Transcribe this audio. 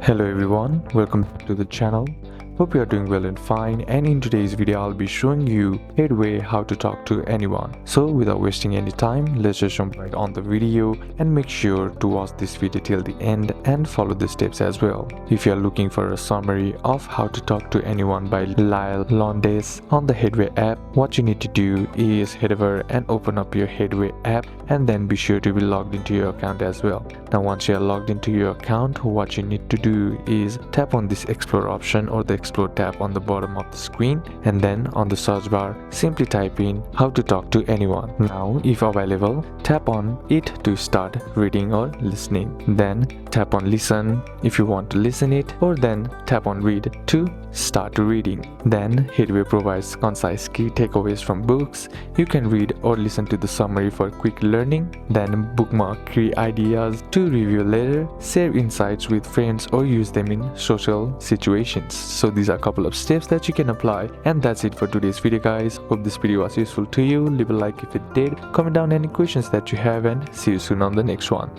Hello everyone, welcome to the channel. Hope you are doing well and fine, and in today's video I'll be showing you Headway how to talk to anyone. So without wasting any time, let's just jump right on the video and make sure to watch this video till the end and follow the steps as well. If you are looking for a summary of how to talk to anyone by Lyle Londes on the Headway app, what you need to do is head over and open up your Headway app and then be sure to be logged into your account as well. Now once you are logged into your account, what you need to do is tap on this explore option or the explore tab on the bottom of the screen, and then on the search bar simply type in how to talk to anyone. Now if available, tap on it to start reading or listening, then tap on listen if you want to listen it, or then tap on read to start reading. Then Headway provides concise key takeaways from books. You can read or listen to the summary for quick learning, then bookmark key ideas to review later, share insights with friends, or use them in social situations. So these are a couple of steps that you can apply, and that's it for today's video guys. Hope this video was useful to you. Leave a like if it did, comment down any questions that you have, and see you soon on the next one.